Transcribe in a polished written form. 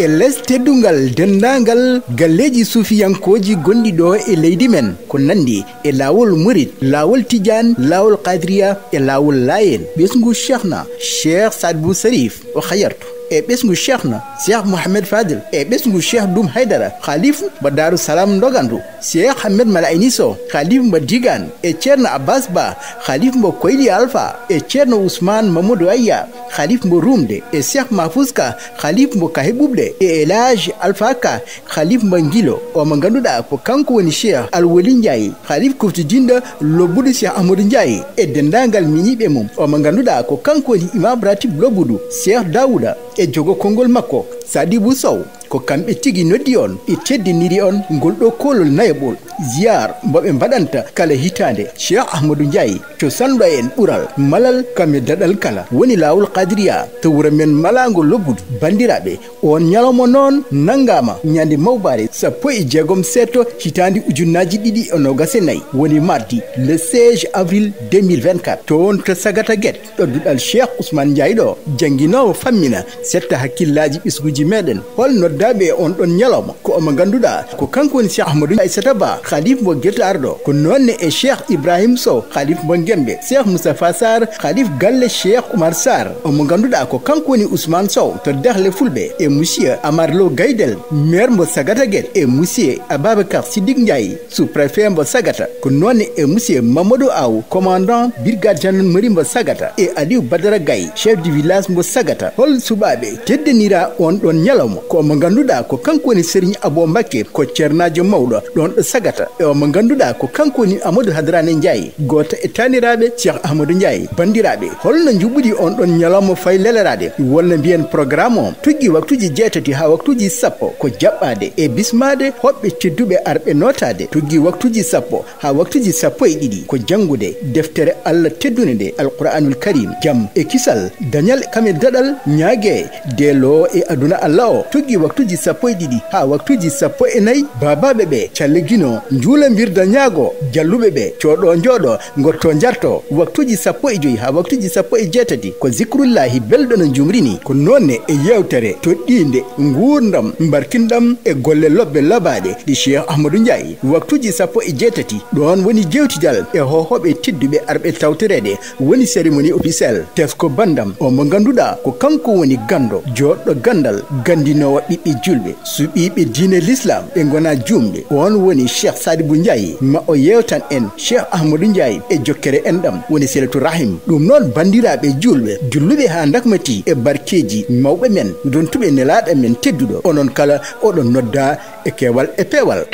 e les teddungal dendangal galleji sufiyankoji gondi do e leydi men ko nandi e lawol murid lawol tidiane lawol qadriya e lawol layen besngu cheikhna cheikh sadbou sarif o khayartu e besngu cheikhna cheikh mohammed fadil e besngu cheikh dum haydara khalifu ba daru salam ndogandu cheikh ahmed malainiso khalifu ba digan e Thierno abbas ba khalifu ba koyli alpha e Thierno Ousmane mamadou ayya khalifu ba rumde e cheikh mahfouska khalifu ba kahibubde e elage alfaka khalifu ba ngilo o ma ganduda ko kanko woni cheikh alwali Ndiaye khalifu kufti dinda lobudu cheikh Ahmadou Ndiaye e dendangal minibe mum o ma ganduda ko kanko woni imam ratib lobudu cheikh Daouda e jogo kongol makko Sadibou Sow ko kamɓe tigi noddi on e teddiniri on ngol ɗo kolol nayabol Ziyarre mboɓe mbaɗanta kala hitande Cheikh Ahmadou Ndiaye to sanɗo en ɓural malal kame daɗal kala woni lawol qadriya to wuro men malago lobbudu bandiraɓe on ñalawma noon nangama ñande mawbare 16 setto hitandi ujunnaji ɗiɗi e nogas e nayyi woni mardi le 16 avril 2024 to on to sagata gueɗe ɗodduɗal Cheikh Ousmane Ndiaye ɗo janguinowo fammina setta hakkillaji ɓisguji meɗen holno dabe on don nyaloma ko o ganduda ko kanko woni Cheikh Ahmadou Aissata Ba khalif mo getardo ko nonne e Cheikh Ibrahim Sow khalif mo gembe Cheikh Moustapha Sarr khalif galle Cheikh Oumar Sarr o ganduda ko kanko woni Ousmane Sow to Dakhle Fulbe e monsieur Amarlo Gaydel maire mo Sagata Guet e monsieur Ababakar Siddiq Ndiaye sous-préfet mo Sagata ko nonne e monsieur Mamadou Aw commandant brigade gendarmerie mo Sagata e Aliou Badara Gaye chef du village mo Sagata hol subabe teddenira on don nyaloma ko ganduda ko kanko woni Serigne Abo Mbacké ko cernajo mawdo don sagata e o ganduda ko kanko woni Amadou Hadrane Ndiaye goto e tanirabe Cheikh Ahmadou Ndiaye bandirabe holno jubudi on don nyalamo fay lelerade walla biyen programme o tuggi waktuji jeetati ha waktuji sappo ko jabbade e bismade hobbe teddube arbe notade tuggi waktuji sappo ha waktuji sappo e didi ko jangude deftere Allah teddunde alquranul karim jam e kisal daniel kame dadal nyaage delo e aduna Allah o tuggi waktuji sappo e ɗiɗi ha waktuji sappo e nayyi babaɓe ɓe callegino juula birda ñaago jalluɓe ɓe coɗo jooɗo gorto jarto waktuji sappo e joyi ha waktuji sappo e jeetati ko zicrullahi belɗo no jumrini ko nonne e yewtere toɗɗinde gurdam barkinɗam e golle lobbe lobaɗe ɗi Cheikh Ahmadou Ndiaye waktuji sappo e jeetati ɗon woni jewtidal e hohoɓe tedduɓe arɓe tawtorede woni cérémonie officiel tesko bandam o mo ganduɗa ko kanko woni gando joɗɗo gandal gandinowo ɓiɓɓe julɓe suɓiɓe diine l'islam ɓe gona jumɓe on woni Cheikh Sadibou Ndiaye ma o yewtan en Cheikh Ahmadou Ndiaye e jokkere enɗam woni silatu rahim ɗum noon bandiraɓe julɓe julluɓe ha dakmati e barkeji mawɓe men dontuɓe nelaɗo men tedduɗo onon kala oɗon nodda e kewal e peewal